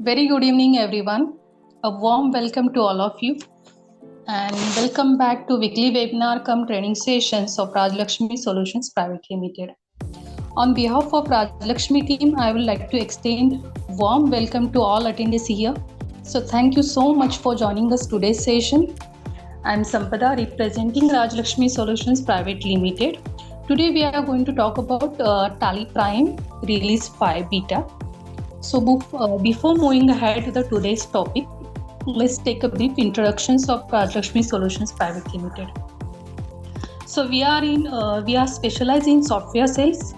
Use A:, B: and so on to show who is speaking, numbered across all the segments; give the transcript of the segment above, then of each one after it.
A: Very good evening, everyone. A warm welcome to all of you, and welcome back to weekly webinar cum training sessions of Rajlakshmi Solutions Private Limited. On behalf of Rajlakshmi team, I would like to extend warm welcome to all attendees here. So thank you so much for joining us today's session. I am Sampada representing Rajlakshmi Solutions Private Limited. Today we are going to talk about Tally Prime Release 5 Beta. So before moving ahead to the today's topic, let's take a brief introductions of Rajlakshmi Solutions Private Limited. So we are specialized in software sales,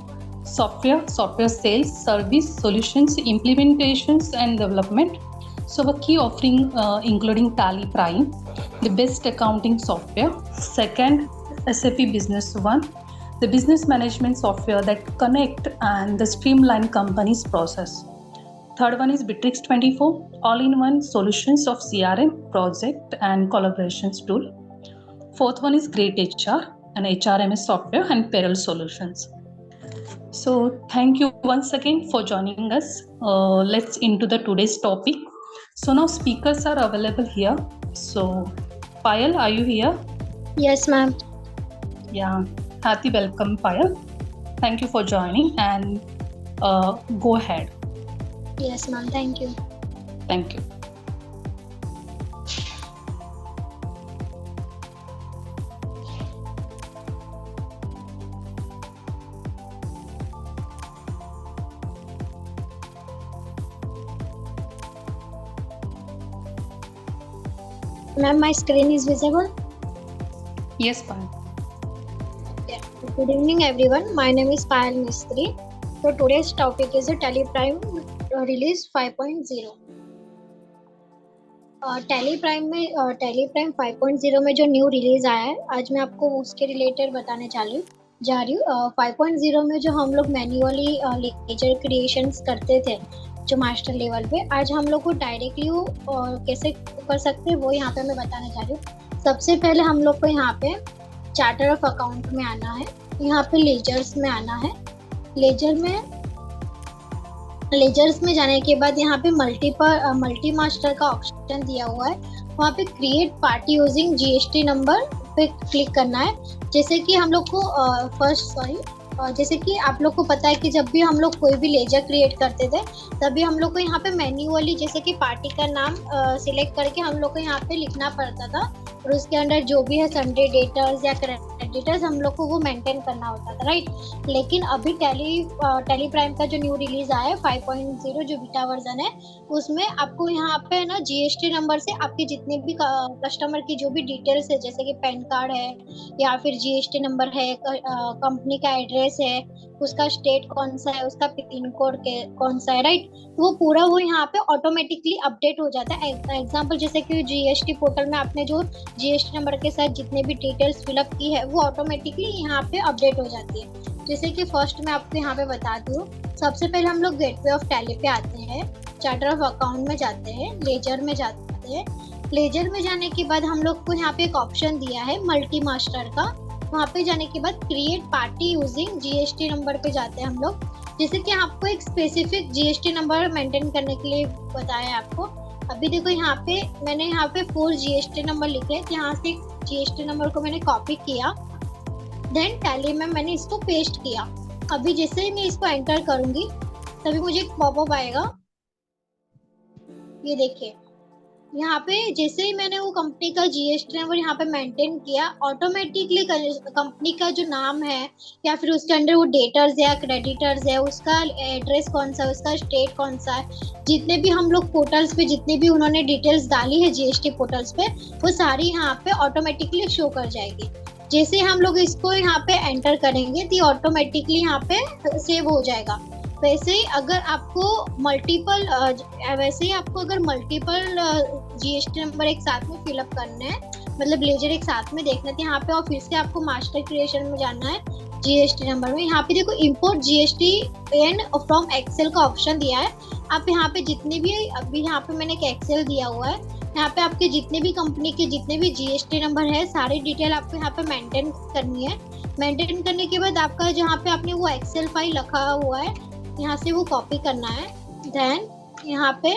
A: service, solutions, implementations, and development. So a key offering including Tally Prime, the best accounting software. Second, SAP Business One, the business management software that connect and the streamline company's process. Third one is Bitrix 24, all-in-one solutions of CRM, project and collaborations tool. Fourth one is Great HR, an HRMS software and payroll solutions. So thank you once again for joining us. Let's into the today's topic. So now speakers are available here. So Payal, are you here?
B: Yes, ma'am.
A: Yeah, hearty welcome, Payal. Thank you for joining and go ahead.
B: Yes, ma'am. Thank you.
A: Thank you.
B: Ma'am, my screen is visible?
A: Yes, Payal.
B: Yeah. Good evening, everyone. My name is Payal Mistry. So today's topic is a Tally Prime Release 5.0. Tally Prime 5.0 में जो new release आया है, आज मैं आपको उसके related बताने जा रही हूँ। 5.0 में जो हम लोग मैन्युअली लेजर क्रिएशंस करते थे जो मास्टर लेवल पे, आज हम लोग को डायरेक्टली कैसे कर सकते हैं वो यहाँ पे मैं बताने जा रही हूँ। सबसे पहले हम लोग को यहाँ पे चार्टर ऑफ अकाउंट में आना है, यहाँ पे लेजर्स में आना है। लेजर्स में जाने के बाद यहाँ पे मल्टी मास्टर का ऑप्शन दिया हुआ है, वहाँ पे create party using GST number पे क्लिक करना है। जैसे कि हम लोग को जैसे कि आप लोग को पता है कि जब भी हम लोग कोई भी लेजर क्रिएट करते थे तभी हम लोग को यहाँ पे मैन्युअली जैसे कि पार्टी का नाम सिलेक्ट करके हम लोग को यहाँ पे लिखना पड़ता था और उसके अंदर जो भी है संडे डेटर्स या क्रेडिटर्स हम लोग को वो मेंटेन करना होता था, राइट। लेकिन अभी टैली प्राइम का जो न्यू रिलीज आया है 5.0 जो बीटा वर्जन है, उसमें आपको यहाँ पे ना जीएसटी नंबर से आपके जितने भी कस्टमर की जो भी डिटेल्स है जैसे कि पैन कार्ड है या फिर जीएसटी नंबर है, कंपनी का एड्रेस है, उसका स्टेट कौन सा है, उसका पिन कोड कौन सा है, राइट। वो पूरा वो यहाँ पे ऑटोमेटिकली अपडेट हो जाता है। एग्जांपल जैसे कि जीएसटी पोर्टल में आपने जो जीएसटी नंबर के साथ जितने भी डिटेल्स फिलअप की है वो ऑटोमेटिकली यहाँ पे अपडेट हो जाती है। जैसे कि फर्स्ट मैं आपको यहाँ पे बताती हूँ। सबसे पहले हम लोग गेटवे ऑफ टैली पे आते हैं, चार्टर ऑफ अकाउंट में जाते हैं, लेजर में जाते हैं। लेजर में जाने के बाद हम लोग को यहाँ पे एक ऑप्शन दिया है मल्टी मास्टर का, वहाँ पे जाने के बाद create party using GST number पे जाते हैं हम लोग। जैसे कि आपको एक स्पेसिफिक जीएसटी नंबर मेंटेन करने के लिए बताया है आपको। अभी देखो यहाँ पे मैंने यहाँ पे 4 जीएसटी नंबर लिखे, यहाँ से जीएसटी नंबर को मैंने कॉपी किया, देन टैली में मैंने इसको पेस्ट किया। अभी जैसे ही मैं इसको एंटर करूंगी तभी मुझे एक पॉपअप आएगा, ये देखिए। यहाँ पे जैसे ही मैंने वो कंपनी का जीएसटी नंबर यहाँ पे मेंटेन किया, ऑटोमेटिकली कंपनी का जो नाम है या फिर उसके अंदर वो डेटर्स या क्रेडिटर्स है, उसका एड्रेस कौन सा है, उसका स्टेट कौन सा है, जितने भी हम लोग पोर्टल्स पे जितने भी उन्होंने डिटेल्स डाली है जीएसटी पोर्टल्स पे, वो सारी यहाँ पे ऑटोमेटिकली शो कर जाएगी। जैसे हम लोग इसको यहाँ पे एंटर करेंगे तो ऑटोमेटिकली यहाँ पे सेव हो जाएगा। वैसे ही अगर आपको मल्टीपल जीएसटी नंबर एक साथ में फिलअप करने हैं, मतलब लेजर एक साथ में देखना है, यहाँ पे और फिर से आपको मास्टर क्रिएशन में जाना है जीएसटी नंबर में। यहाँ पे देखो import GST and from Excel का ऑप्शन दिया है। आप यहाँ पे जितने भी अभी यहाँ पे मैंने एक एक्सेल दिया हुआ है, यहाँ पे आपके जितने भी कंपनी के जितने भी जीएसटी नंबर है सारी डिटेल आपको यहाँ पे मेंटेन करनी है। मेंटेन करने के बाद आपका जहाँ पे आपने वो एक्सेल फाइल रखा हुआ है यहाँ से वो कॉपी करना है। देन यहाँ पे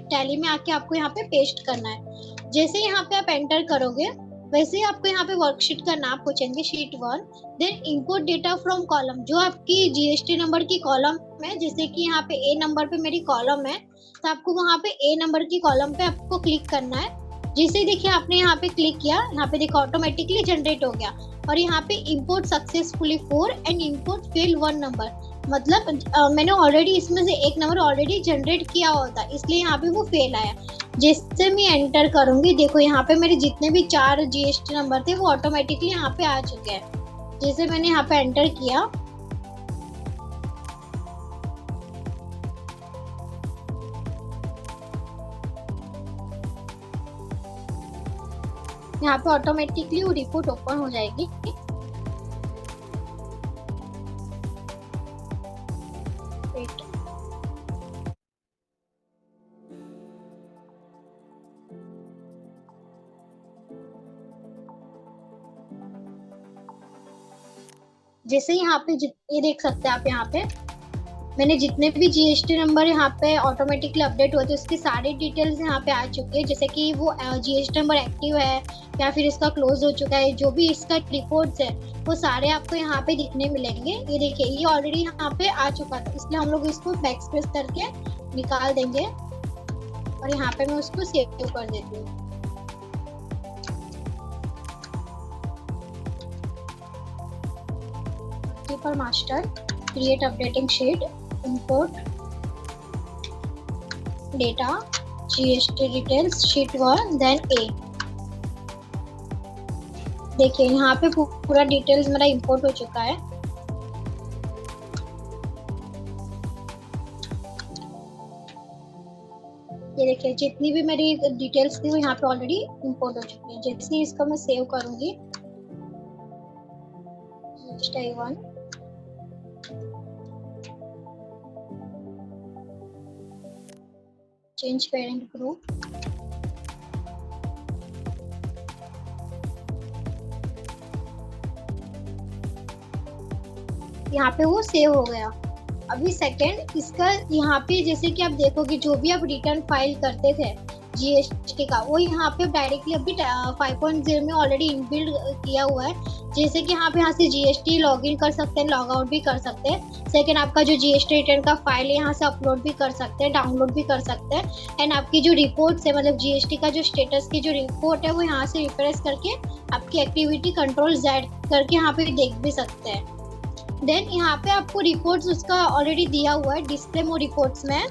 B: टैली में आके आपको यहाँ पे पेस्ट करना है। जैसे यहाँ पे आप एंटर करोगे वैसे ही आपको यहाँ पे वर्कशीट का नाम पूछेंगे sheet 1। Then import data from column, जो आपकी जीएसटी नंबर की कॉलम है, जैसे कि यहाँ पे ए नंबर पे मेरी कॉलम है तो आपको वहाँ पे ए नंबर की कॉलम पे आपको क्लिक करना है। जैसे ही देखिए आपने यहाँ पे क्लिक किया, यहाँ पे देखो ऑटोमेटिकली जनरेट हो गया और यहाँ पे import successfully 4 and import fail 1 number, मतलब मैंने ऑलरेडी इसमें से एक नंबर ऑलरेडी जनरेट किया हुआ था इसलिए यहाँ पे वो फेल आया। जैसे मैं एंटर करूंगी देखो यहाँ पे मेरे जितने भी 4 जीएसटी नंबर थे वो ऑटोमेटिकली यहाँ पे आ चुके हैं। जैसे मैंने यहाँ पे एंटर किया यहाँ पे ऑटोमेटिकली वो रिपोर्ट ओपन हो जाएगी। जैसे यहाँ पे ये देख सकते हैं आप, यहाँ पे मैंने जितने भी जीएसटी नंबर यहाँ पे ऑटोमेटिकली अपडेट होते हैं उसकी सारी डिटेल्स यहाँ पे आ चुकी है। जैसे कि वो जीएसटी नंबर एक्टिव है या फिर इसका क्लोज हो चुका है, जो भी इसका रिपोर्ट्स है वो सारे आपको यहाँ पे दिखने मिलेंगे। ये देखिए ये ऑलरेडी यहाँ पे आ चुका था इसलिए हम लोग इसको बैकस्पेस करके निकाल देंगे और यहाँ पे मैं उसको सेव कर देती हूँ। पर master create updating sheet, import data GST details sheet 1 then A. देखिए यहाँ पे पूरा डिटेल्स मेरा इंपोर्ट हो चुका है। ये देखिए जितनी भी मेरी डिटेल्स थी वो यहाँ पे ऑलरेडी इंपोर्ट हो चुकी है। जैसे इसको मैं सेव करूंगी जीएसटी 1, चेंज पेरेंट ग्रुप, यहाँ पे वो सेव हो गया। अभी सेकंड इसका यहाँ पे जैसे कि आप देखोगे जो भी आप रिटर्न फाइल करते थे जीएसटी का वो यहाँ पे डायरेक्टली अभी 5.0 में ऑलरेडी इनबिल्ड किया हुआ है। जैसे कि यहाँ से जीएसटी लॉगिन कर सकते हैं, लॉग आउट भी कर सकते हैं। सेकंड आपका जो जीएसटी रिटर्न का फाइल है यहाँ से अपलोड भी कर सकते हैं, डाउनलोड भी कर सकते हैं। एंड आपकी जो रिपोर्ट्स है मतलब जीएसटी का जो स्टेटस की जो रिपोर्ट है वो यहाँ से रिफ्रेश करके आपकी एक्टिविटी कंट्रोल Z करके यहाँ पे देख भी सकते हैं। देन यहाँ पे आपको रिपोर्ट्स उसका ऑलरेडी दिया हुआ है डिस्प्ले मोड रिपोर्ट्स में,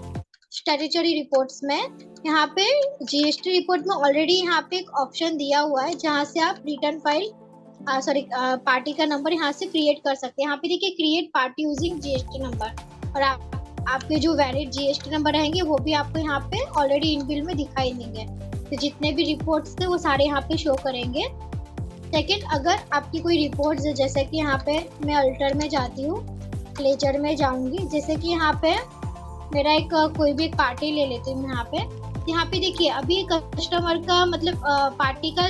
B: स्टैट्यूटरी रिपोर्ट्स में। यहाँ पे जीएसटी रिपोर्ट में ऑलरेडी यहाँ पे एक ऑप्शन दिया हुआ है जहाँ से आप रिटर्न फाइल पार्टी का नंबर यहाँ से क्रिएट कर सकते हैं। यहाँ पे देखिए create party using GST number और आपके जो वैलिड जीएसटी नंबर रहेंगे वो भी आपको यहाँ पे ऑलरेडी इनबिल्ड में दिखाई देंगे। तो जितने भी रिपोर्ट्स थे वो सारे यहाँ पे शो करेंगे। सेकंड अगर आपकी कोई रिपोर्ट्स है जैसे कि यहाँ पे मैं अल्टर में जाती हूँ, लेजर में जाऊंगी, जैसे कि यहाँ पे मेरा एक कोई भी एक पार्टी ले लेती हूँ यहाँ पे देखिए अभी कस्टमर का मतलब पार्टी का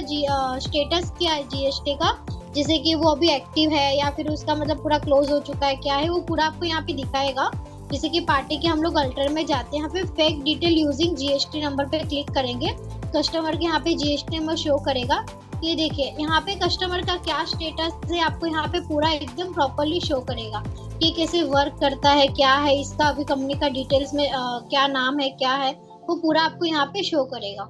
B: स्टेटस क्या है जीएसटी का, जैसे कि वो अभी एक्टिव है या फिर उसका मतलब पूरा क्लोज हो चुका है क्या है वो पूरा आपको यहाँ पे दिखाएगा। जैसे कि पार्टी के हम लोग अल्टर में जाते हैं, यहाँ पे fake detail using GST number पे क्लिक करेंगे, कस्टमर के यहाँ पे जीएसटी नंबर शो करेगा। ये देखिए यहाँ पे कस्टमर का क्या स्टेटस है आपको यहाँ पे पूरा एकदम प्रॉपरली शो करेगा कि कैसे वर्क करता है, क्या है इसका अभी कंपनी का डिटेल्स में क्या नाम है क्या है वो पूरा आपको यहाँ पे शो करेगा।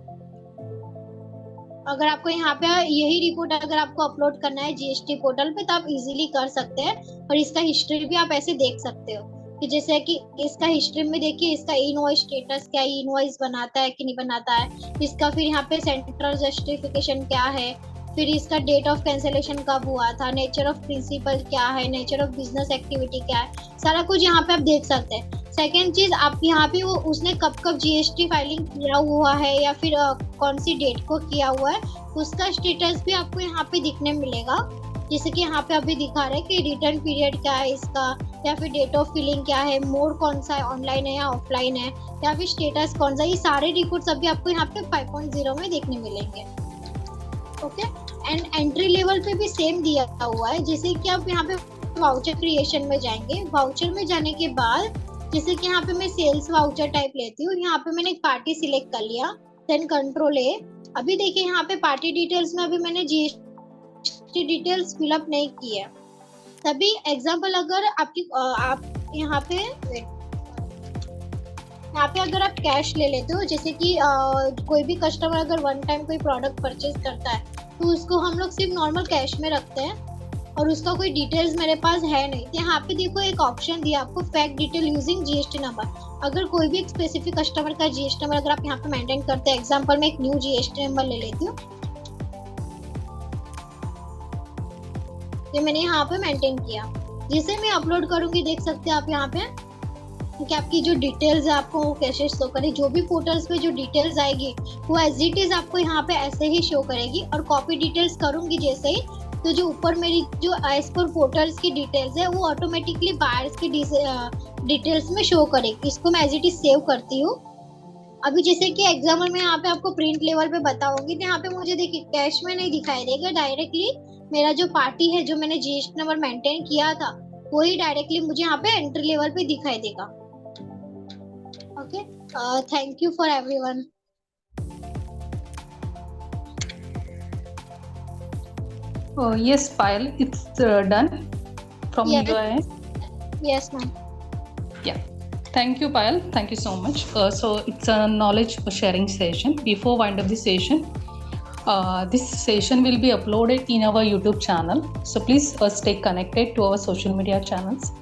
B: अगर आपको यहाँ पे यही रिपोर्ट अगर आपको अपलोड करना है जीएसटी पोर्टल पे तो आप इजीली कर सकते हैं और इसका हिस्ट्री भी आप ऐसे देख सकते हो कि जैसे कि इसका हिस्ट्री में देखिए इसका इनवॉइस स्टेटस क्या है, इनवॉइस बनाता है कि नहीं बनाता है, इसका फिर यहाँ पे सेंट्रल जस्टिफिकेशन क्या है, फिर इसका डेट ऑफ कैंसिलेशन कब हुआ था, नेचर ऑफ प्रिंसिपल क्या है, नेचर ऑफ बिजनेस एक्टिविटी क्या है, सारा कुछ यहाँ पे आप देख सकते हैं। सेकेंड चीज आप यहाँ पे वो उसने कब जीएसटी फाइलिंग किया हुआ है या फिर कौन सी डेट को किया हुआ है उसका स्टेटस भी आपको यहाँ पे दिखने मिलेगा। जैसे कि यहाँ पे अभी दिखा रहे हैं कि रिटर्न पीरियड क्या है इसका या फिर डेट ऑफ फिलिंग क्या है, मोड कौन सा है, ऑनलाइन है या ऑफलाइन है या फिर स्टेटस कौन सा, ये सारे रिपोर्ट्स अभी आपको यहाँ पे 5.0 में देखने मिलेंगे। ओके एंड एंट्री लेवल पे भी सेम दिया हुआ है। जैसे कि आप यहाँ पे वाउचर क्रिएशन में जाएंगे, वाउचर में जाने के बाद जैसे कि यहाँ पे मैं सेल्स वाउचर टाइप लेती हूँ, यहाँ पे मैंने एक पार्टी सिलेक्ट कर लिया, देन कंट्रोल ए। अभी देखिए यहाँ पे पार्टी डिटेल्स में अभी मैंने जीएसटी डिटेल्स फिलअप नहीं की है। तभी एग्जाम्पल अगर आपकी आप यहाँ पे अगर आप कैश ले लेते हो, जैसे कि कोई भी कस्टमर अगर वन टाइम कोई प्रोडक्ट परचेज करता है तो उसको हम लोग सिर्फ नॉर्मल कैश में रखते हैं और उसका कोई डिटेल्स मेरे पास है नहीं। तो यहाँ पे देखो एक ऑप्शन दिया आपको, fact detail using GST number. अगर कोई भी एक स्पेसिफिक कस्टमर का जीएसटी नंबर अगर आप यहाँ पे मेंटेन करते हैं, एग्जांपल मैं एक न्यू जीएसटी नंबर ले लेती हूँ, ये मैंने यहाँ पे मेंटेन किया। जिसे मैं अपलोड करूंगी, देख सकते हैं आप यहाँ पे कि आपकी जो डिटेल्स है आपको वो कैसे शो करे। जो भी पोर्टल्स पे जो डिटेल्स आएगी वो एज इट इज आपको यहाँ पे ऐसे ही शो करेगी। और कॉपी डिटेल्स करूंगी जैसे ही, तो जो ऊपर मेरी जो एज पर पोर्टल्स की डिटेल्स है वो ऑटोमेटिकली बायर्स की डिटेल्स में शो करेगी। इसको मैं एज इट इज सेव करती हूँ। अभी जैसे कि एग्जाम्पल में यहाँ पे आपको प्रिंट लेवल पे बताऊंगी, तो यहाँ पे मुझे देखिए कैश में नहीं दिखाई देगा, डायरेक्टली मेरा जो पार्टी है जो मैंने जीएसटी नंबर मेंटेन किया था वही डायरेक्टली मुझे यहाँ पे एंट्री लेवल पे दिखाई देगा। Okay, thank you for everyone.
A: Yes, Payal, it's done from
B: Yes.
A: your end.
B: Yes, ma'am.
A: Yeah. Thank you, Payal. Thank you so much. So it's a knowledge sharing session. Before wind up the session, this session will be uploaded in our YouTube channel. So please stay connected to our social media channels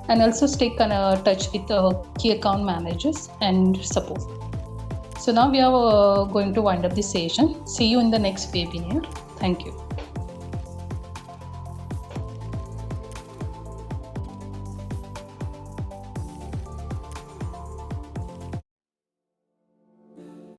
A: and also stay in touch with our key account managers and support. So now we are going to wind up the session. See you in the next webinar. Thank you.